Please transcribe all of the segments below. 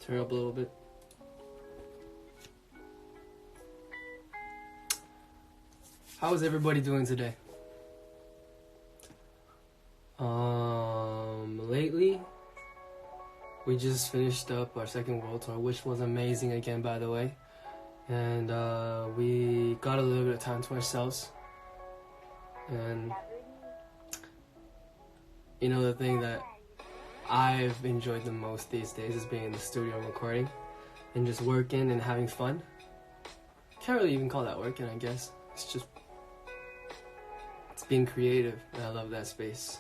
turn it up a little bit. How is everybody doing today? Lately, we just finished up our second world tour, which was amazing again, by the way. And we got a little bit of time to ourselves. And you know, the thing that I've enjoyed the most these days is being in the studio and recording and just working and having fun. Can't really even call that working, I guess. It's being creative, and I love that space.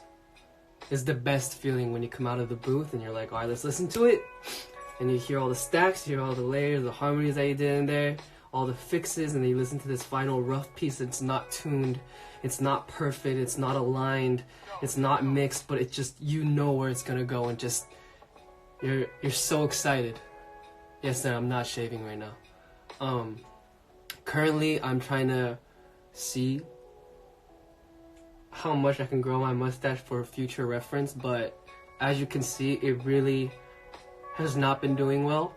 It's the best feeling when you come out of the booth and you're like, alright, let's listen to it. And you hear all the stacks, you hear all the layers, the harmonies that you did in there, all the fixes, and then you listen to this final rough piece that's not tuned, it's not perfect, it's not aligned, it's not mixed, but it just, you know where it's gonna go, and just, you're so excited. Yes, sir, I'm not shaving right now. Currently, I'm trying to see how much I can grow my mustache for future reference, but as you can see, it really has not been doing well.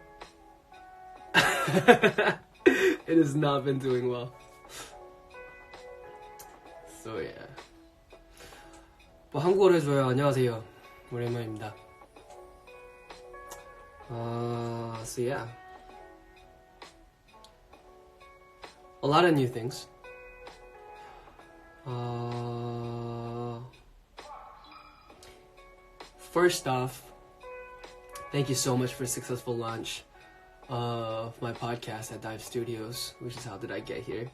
It has not been doing well. So yeah. 뭐 한국어로 해줘요. 안녕하세요. 오랜만입니다. So yeah. A lot of new things. First off, thank you so much for a successful launch of my podcast at Dive Studios, which is How Did I Get Here.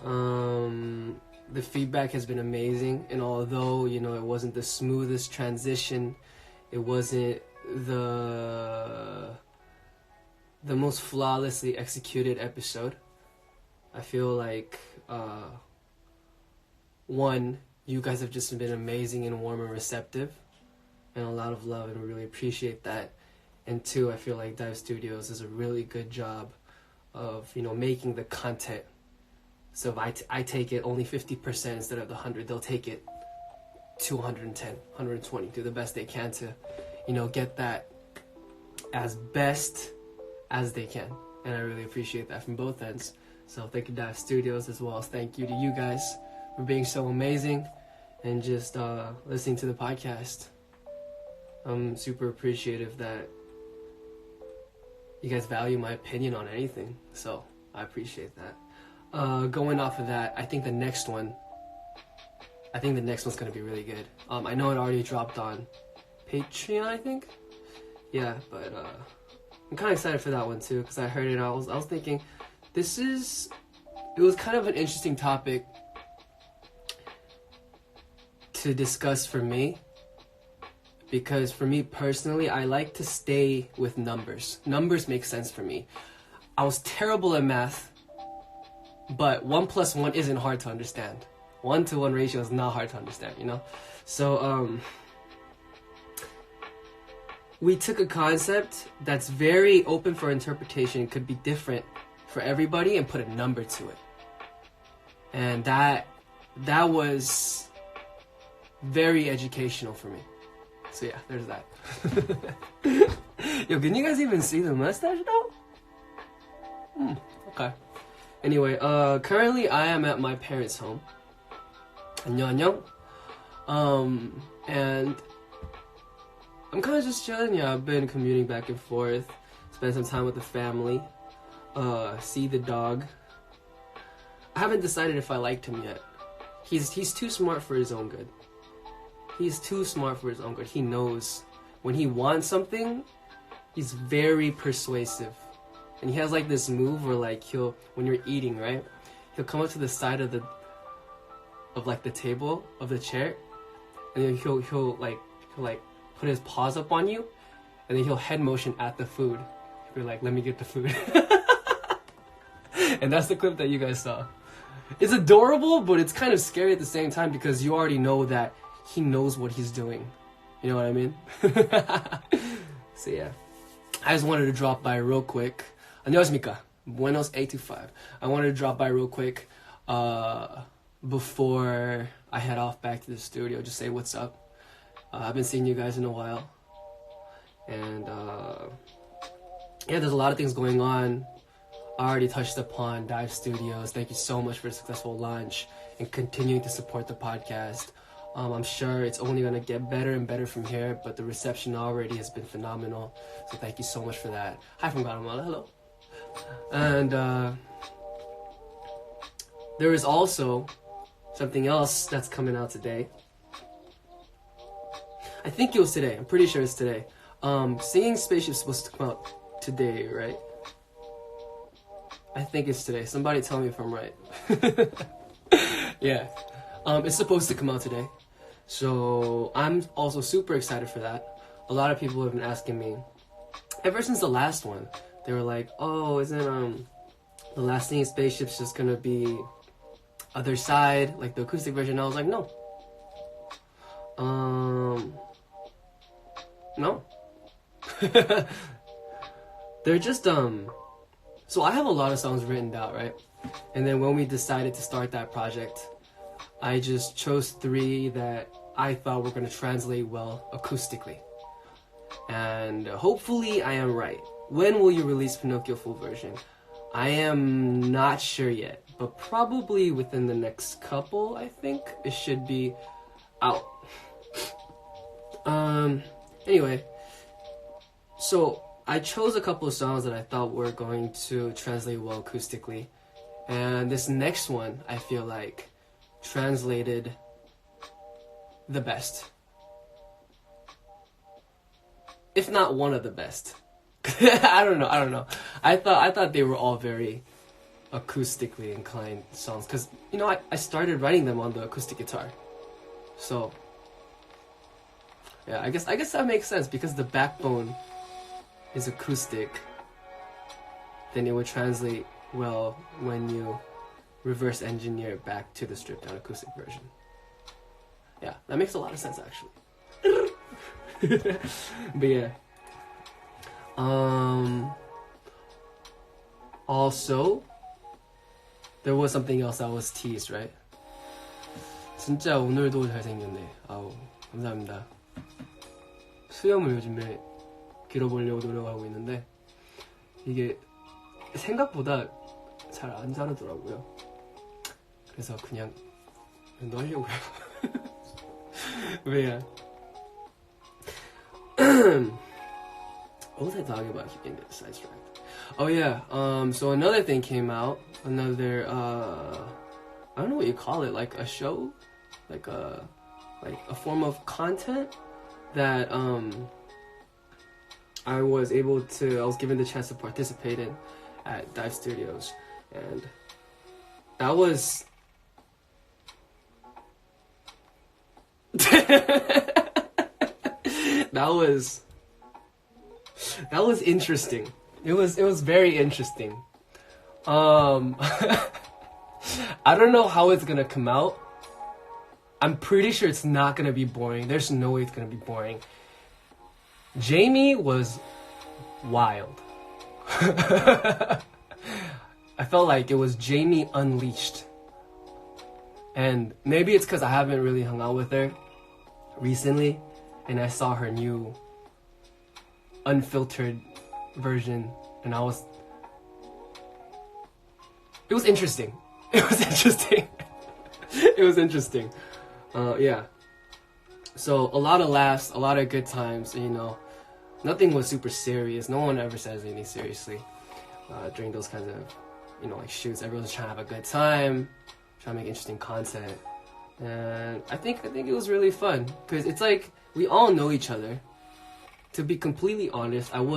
The feedback has been amazing, and although, you know, it wasn't the smoothest transition, it wasn't the most flawlessly executed episode, I feel like one, you guys have just been amazing and warm and receptive, and a lot of love, and we really appreciate that. And two, I feel like Dive Studios does a really good job of, you know, making the content. So if I take it only 50% instead of the 100, they'll take it to 110, 120, do the best they can to, you know, get that as best as they can. And I really appreciate that from both ends. So thank you, Dive Studios, as well as thank you to you guys for being so amazing and just listening to the podcast. I'm super appreciative that you guys value my opinion on anything, so I appreciate that. Going off of that, I think the next one's gonna be really good. I know it already dropped on Patreon, I think. Yeah, but I'm kind of excited for that one too, because I heard it. I was thinking, it was kind of an interesting topic to discuss for me. Because for me personally, I like to stay with numbers. Numbers make sense for me. I was terrible at math, but 1 + 1 isn't hard to understand. 1-to-1 ratio is not hard to understand, you know? So, we took a concept that's very open for interpretation, could be different for everybody, and put a number to it. And that was very educational for me. So yeah, there's that. Yo, can you guys even see the mustache though? Okay. Anyway, currently I am at my parents' home. 안녕. And I'm kind of just chilling. Yeah, I've been commuting back and forth, spend some time with the family, see the dog. I haven't decided if I liked him yet. He's too smart for his own good. He's too smart for his own good. He knows when he wants something, he's very persuasive. And he has like this move where like when you're eating, right? He'll come up to the side of the table, of the chair, and then he'll put his paws up on you, and then he'll head motion at the food. He'll be like, let me get the food. And that's the clip that you guys saw. It's adorable, but it's kind of scary at the same time because you already know that he knows what he's doing. You know what I mean? So yeah. I just wanted to drop by real quick. 안녕하십니까. Buenos 825. I wanted to drop by real quick before I head off back to the studio. Just say what's up. I've been seeing you guys in a while. And yeah, there's a lot of things going on. I already touched upon Dive Studios. Thank you so much for a successful launch and continuing to support the podcast. I'm sure it's only going to get better and better from here, but the reception already has been phenomenal. So thank you so much for that. Hi from Guatemala. Hello. And there is also something else that's coming out today. I think it was today. I'm pretty sure it's today. Singing Spaceship is supposed to come out today, right? I think it's today. Somebody tell me if I'm right. Yeah. It's supposed to come out today. So I'm also super excited for that. A lot of people have been asking me, ever since the last one, they were like, oh, isn't the last Singing Spaceship's just gonna be Other Side, like the acoustic version? I was like, no. No. They're just, so I have a lot of songs written out, right? And then when we decided to start that project, I just chose 3 that I thought were going to translate well acoustically. And hopefully I am right. When will you release Pinocchio full version? I am not sure yet, but probably within the next couple, I think it should be out. Anyway, so I chose a couple of songs that I thought were going to translate well acoustically. And this next one, I feel like, translated the best. If not one of the best. I don't know. I thought they were all very acoustically inclined songs. Because, you know, I started writing them on the acoustic guitar. So, yeah, I guess that makes sense. Because the backbone is acoustic, then it would translate well when you reverse engineer it back to the stripped down acoustic version. Yeah, that makes a lot of sense actually. But yeah. Also, there was something else I was teased, right? 진짜 오늘도 잘생겼네. 아우, 감사합니다. 수염을 요즘에 길어보려고 노력하고 있는데 이게 생각보다 잘 안 자르더라고요. 그래서 그냥 운동하려고요. 왜야? What was I talking about? I keep getting sidetracked. Oh yeah. So another thing came out. Another I don't know what you call it. Like a show, like a form of content that I was given the chance to participate in at Dive Studios, and that was that was interesting. It was very interesting. I don't know how it's gonna come out. I'm pretty sure it's not gonna be boring. There's no way it's gonna be boring. Jamie was wild. I felt like it was Jamie unleashed. And maybe it's because I haven't really hung out with her recently, and I saw her new unfiltered version, and it was interesting. It was interesting. It was interesting. Yeah. So a lot of laughs, a lot of good times, you know. Nothing was super serious. No one ever says anything seriously during those kinds of, you know, like shoots. Everyone's trying to have a good time, trying to make interesting content. And I think it was really fun because it's like we all know each other. To be completely honest, I'm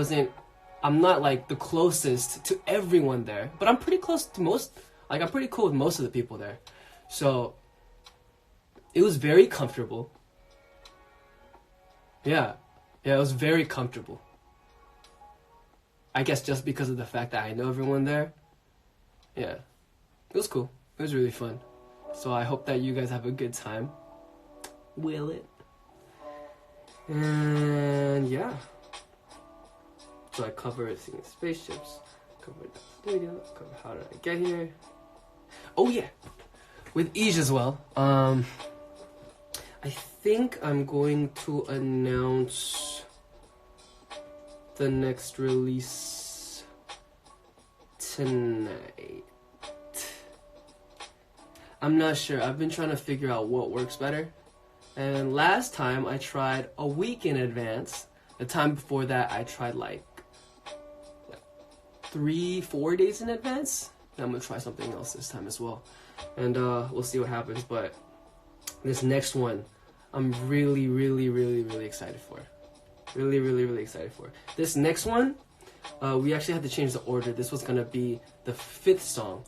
not like the closest to everyone there, but I'm pretty close to most. Like I'm pretty cool with most of the people there. So it was very comfortable. Yeah, it was very comfortable. I guess just because of the fact that I know everyone there. Yeah, it was cool. It was really fun. So I hope that you guys have a good time. Will it? And yeah. So I covered Singing Spaceships, covered the studio, covered How Did I Get Here. Oh yeah, with Ij as well. I think I'm going to announce the next release tonight. I'm not sure. I've been trying to figure out what works better. And last time I tried a week in advance. The time before that I tried like 3-4 days in advance. And I'm gonna try something else this time as well. And we'll see what happens. But this next one, I'm really excited for. Really excited for. This next one, we actually had to change the order. This was gonna be the 5th song,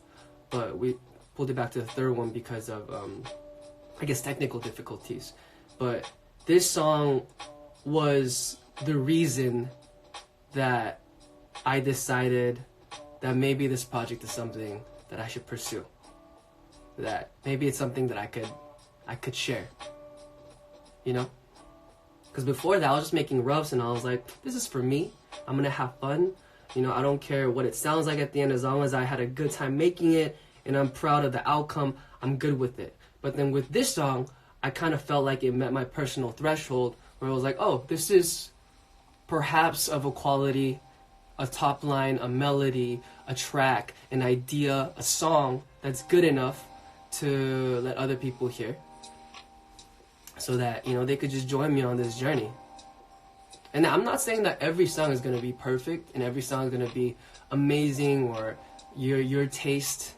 but we pulled it back to the 3rd one because of, I guess, technical difficulties. But this song was the reason that I decided that maybe this project is something that I should pursue. That maybe it's something that I could share. You know? Because before that, I was just making roughs and I was like, this is for me. I'm gonna have fun. You know, I don't care what it sounds like at the end, as long as I had a good time making it and I'm proud of the outcome, I'm good with it. But then with this song, I kind of felt like it met my personal threshold where I was like, oh, this is perhaps of a quality, a top line, a melody, a track, an idea, a song that's good enough to let other people hear. So that, you know, they could just join me on this journey. And I'm not saying that every song is going to be perfect and every song is going to be amazing or your taste.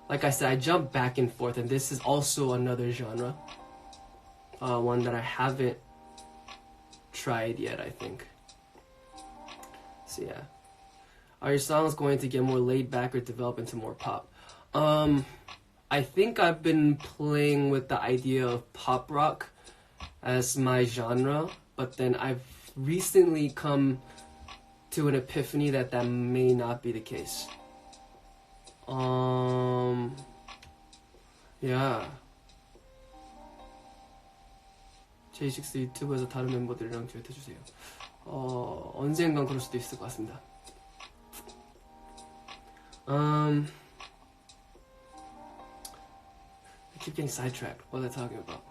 Like I said, I jump back and forth, and this is also another genre. One that I haven't tried yet, I think. So yeah. Are your songs going to get more laid back or develop into more pop? I think I've been playing with the idea of pop rock as my genre, but then I've recently come to an epiphany that that may not be the case. Yeah. J6 유튜브에서 다른 멤버들이랑 듀엣 해주세요. 언젠간 그럴 수도 있을 것 같습니다. I keep getting sidetracked. What are they talking about?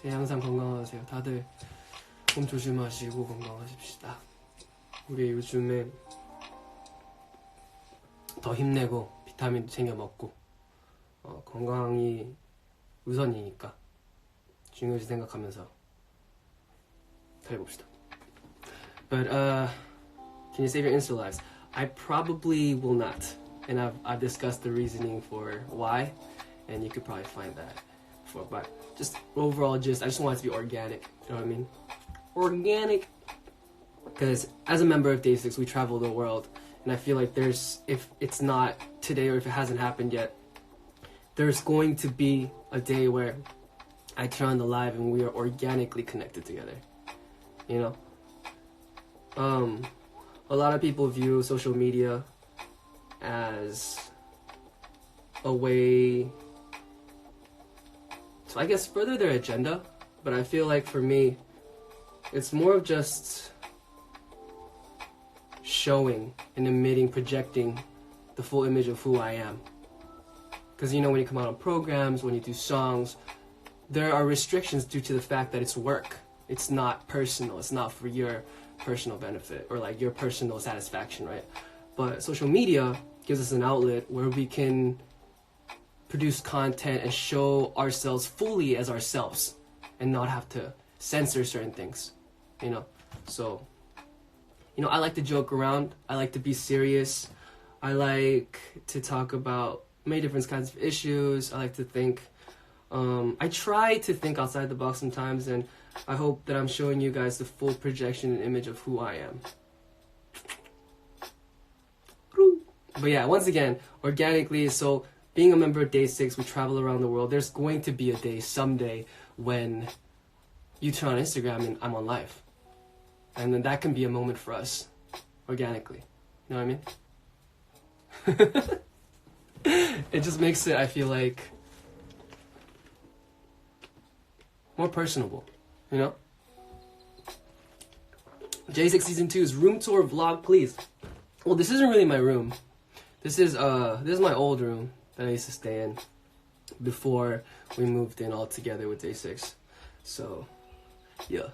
제 항상 건강하세요. 다들 몸 조심하시고 건강하십시다. 우리 요즘에 더 힘내고 비타민 챙겨 먹고 건강이 우선이니까 중요시 생각하면서 해봅시다. But can you save your Instalives? I probably will not. And I've discussed the reasoning for why, and you could probably find that before. But just overall, I just want it to be organic. You know what I mean? Organic. Because as a member of Day 6, we travel the world, and I feel like if it's not today or if it hasn't happened yet, there's going to be a day where I turn on the live and we are organically connected together. You know? A lot of people view social media as a way to, I guess, further their agenda, but I feel like for me, it's more of just showing and emitting, projecting the full image of who I am. Because, you know, when you come out on programs, when you do songs, there are restrictions due to the fact that it's work. It's not personal. It's not for your personal benefit or like your personal satisfaction, right? But social media gives us an outlet where we can produce content and show ourselves fully as ourselves and not have to censor certain things, you know? So, you know, I like to joke around. I like to be serious. I like to talk about many different kinds of issues. I like to think, I try to think outside the box sometimes, and I hope that I'm showing you guys the full projection and image of who I am. But yeah, once again, organically, so being a member of Day 6, we travel around the world. There's going to be a day, someday, when you turn on Instagram and I'm on live. And then that can be a moment for us, organically. You know what I mean? It just makes it, I feel like, more personable, you know? J6 Season 2's room tour vlog, please. Well, this isn't really my room. This is my old room that I used to stay in before we moved in all together with Day 6. So, yeah.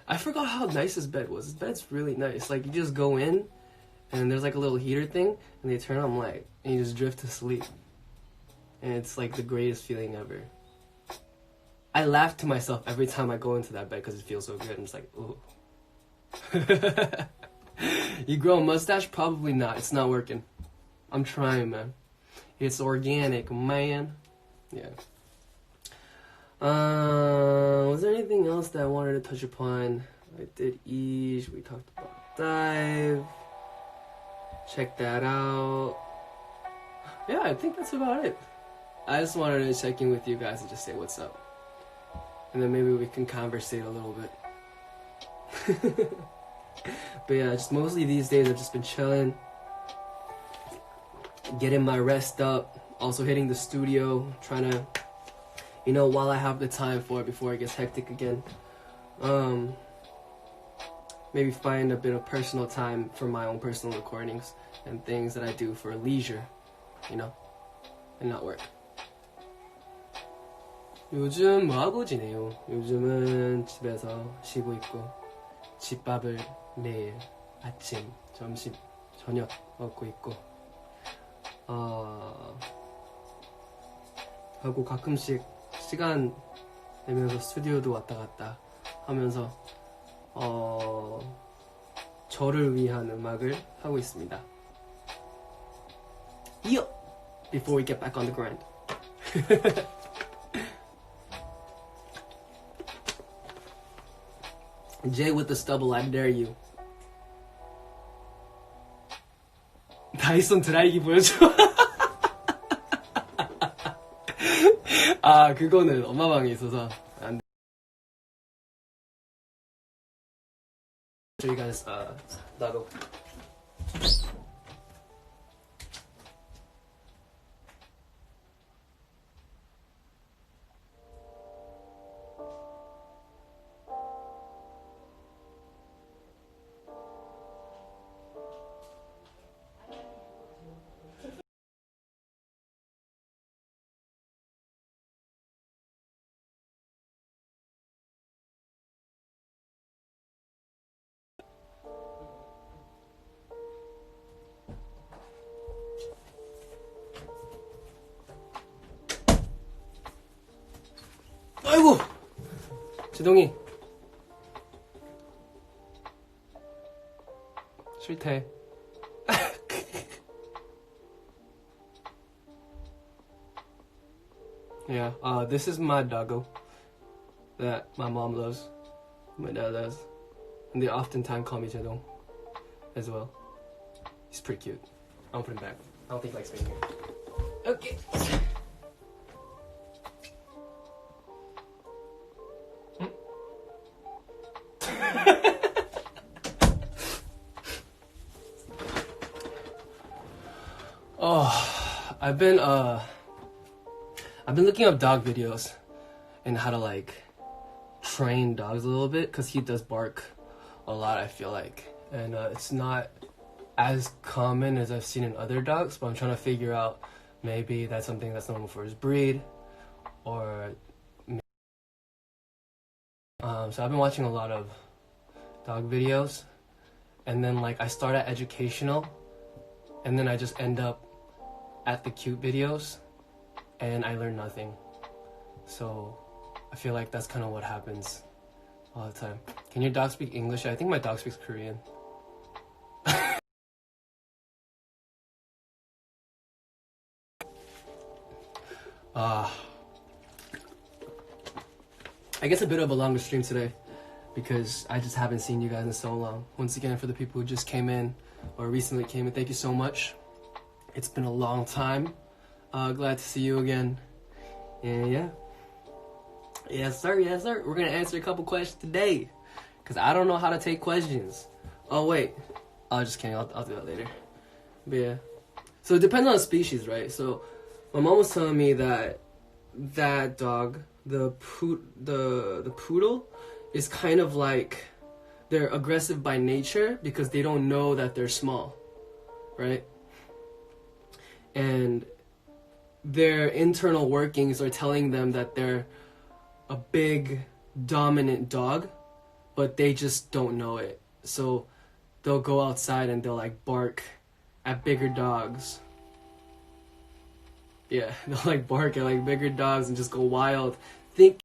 I forgot how nice his bed was. His bed's really nice. Like, you just go in, and there's like a little heater thing, and they turn on light, and you just drift to sleep. And it's like the greatest feeling ever. I laugh to myself every time I go into that bed because it feels so good. I'm just like, ooh. You grow a mustache? Probably not. It's not working. I'm trying, man. It's organic, man. Yeah. Was there anything else that I wanted to touch upon? I did Ease. We talked about Dive. Check that out. Yeah, I think that's about it. I just wanted to check in with you guys and just say what's up. And then maybe we can conversate a little bit. But yeah, just mostly these days I've just been chilling. Getting my rest up. Also hitting the studio. Trying to, while I have the time for it before it gets hectic again. Maybe find a bit of personal time for my own personal recordings and things that I do for leisure, and not work. 요즘 뭐 하고 지내요? 요즘은 집에서 쉬고 있고 집밥을 매일 아침, 점심, 저녁 먹고 있고 하고 가끔씩 시간 내면서 스튜디오도 왔다 갔다 하면서 저를 위한 음악을 하고 있습니다. Before we get back on the grind. Jay with the stubble, I dare you. 다이슨 드라이기 보여줘. 아, 그거는 엄마 방에 있어서 안 돼. Show you guys 나도. 아이고! 지동이 싫대. Yeah, this is my doggo that my mom loves, my dad does, and they oftentimes call me Jedong as well. He's pretty cute. I'll put him back. I don't think he likes being here. Okay. I've been looking up dog videos and how to train dogs a little bit because he does bark a lot, I feel like, and it's not as common as I've seen in other dogs, but I'm trying to figure out maybe that's something that's normal for his breed or so I've been watching a lot of dog videos, and then I start at educational and then I just end up at the cute videos and I learn nothing. So I feel like that's kind of what happens all the time. Can your dog speak English? I think my dog speaks Korean. I guess a bit of a longer stream today because I just haven't seen you guys in so long. Once again, for the people who just came in or recently came in, thank you so much. It's been a long time. Glad to see you again. And yeah. Yes, sir. Yes, sir. We're going to answer a couple questions today because I don't know how to take questions. Oh, wait. I'm just kidding. I'll do that later. But yeah. So it depends on the species, right? So my mom was telling me that that dog, the poodle, is kind of like they're aggressive by nature because they don't know that they're small, right? And their internal workings are telling them that they're a big, dominant dog but they just don't know it. So they'll go outside and they'll like bark at bigger dogs. Yeah, they'll like bark at like bigger dogs and just go wild. Think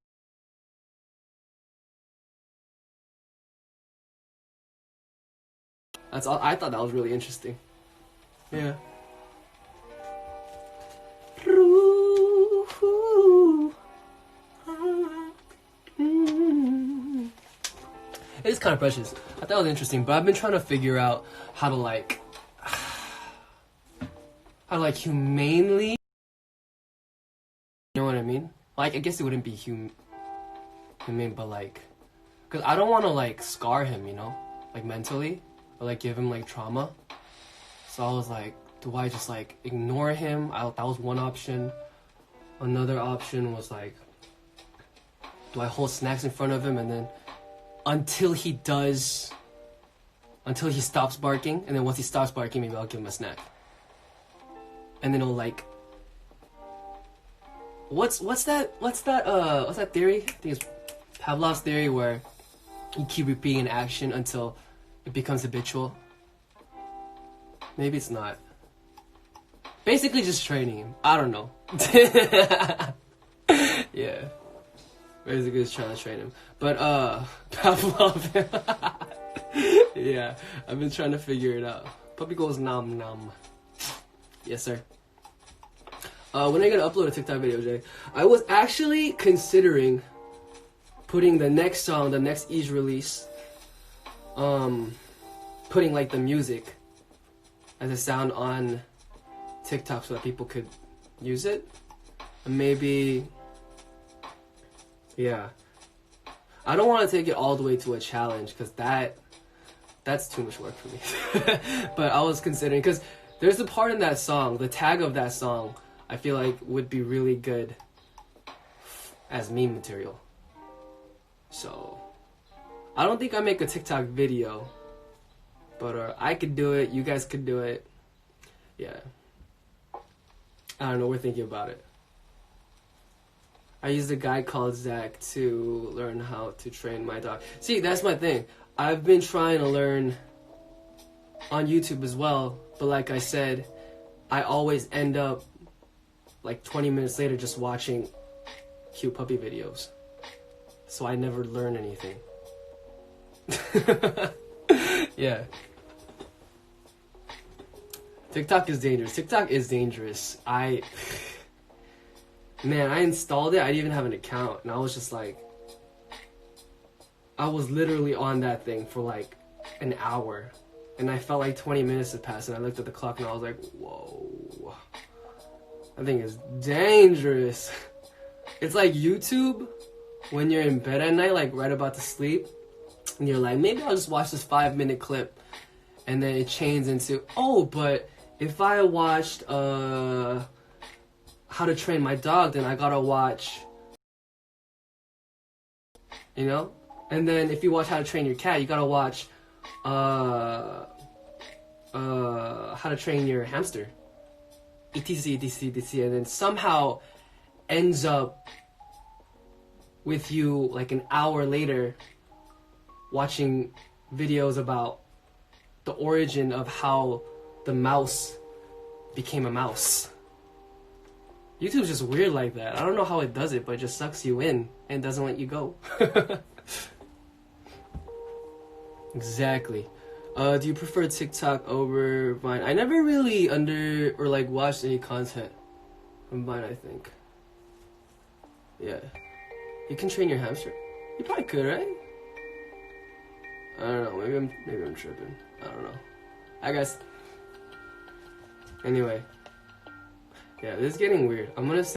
that's all. I thought that was really interesting. Yeah. It is kind of precious. I thought it was interesting, but I've been trying to figure out how to like humanely, you know what I mean? Like, I guess it wouldn't be humane, but like, because I don't want to like scar him, you know, like mentally, or like give him like trauma. So I was like, do I just like ignore him? That was one option. Another option was like, do I hold snacks in front of him and then until he stops barking, and then once he stops barking, maybe I'll give him a snack. And then it'll like, what's that theory? I think it's Pavlov's theory, where you keep repeating an action until it becomes habitual. Maybe it's not. Basically just training him. I don't know. Yeah. Basically just trying to train him. But Pavlov. Yeah, I've been trying to figure it out. Puppy goes nom nom. Yes, sir. When are you gonna upload a TikTok video, Jay? I was actually considering putting the next song, the next each release, putting like the music as a sound on TikTok so that people could use it. And maybe, yeah. I don't want to take it all the way to a challenge because that's too much work for me. But I was considering, because there's a part in that song, the tag of that song, I feel like would be really good as meme material. So, I don't think I make a TikTok video, but I could do it, you guys could do it. Yeah. I don't know, we're thinking about it. I used a guy called Zach to learn how to train my dog. See, that's my thing. I've been trying to learn on YouTube as well, but like I said, I always end up like 20 minutes later just watching cute puppy videos. So I never learn anything. Yeah. TikTok is dangerous. TikTok is dangerous. Man, I installed it. I didn't even have an account. And I was just like, I was literally on that thing for like an hour. And I felt like 20 minutes had passed. And I looked at the clock and I was like, whoa. That thing is dangerous. It's like YouTube when you're in bed at night, like right about to sleep. And you're like, maybe I'll just watch this 5-minute clip. And then it changes into, oh, but if I watched How to Train My Dog, then I gotta watch, you know? And then if you watch How to Train Your Cat, you gotta watch How to Train Your Hamster. etc, etc, etc. And then somehow ends up with you like an hour later watching videos about the origin of how the mouse became a mouse. YouTube's just weird like that. I don't know how it does it, but it just sucks you in and doesn't let you go. Exactly. Do you prefer TikTok over Vine? I never really watched any content from Vine, I think. Yeah. You can train your hamster? You probably could, right? I don't know. Maybe I'm tripping. I don't know. I guess. Anyway. Yeah, this is getting weird. I'm gonna say.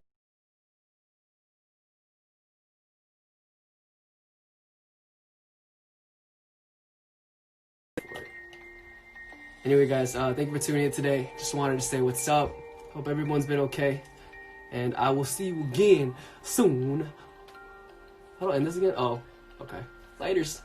Anyway, guys, thank you for tuning in today. Just wanted to say what's up. Hope everyone's been okay. And I will see you again soon. How do I end this again? Oh, okay. Laters.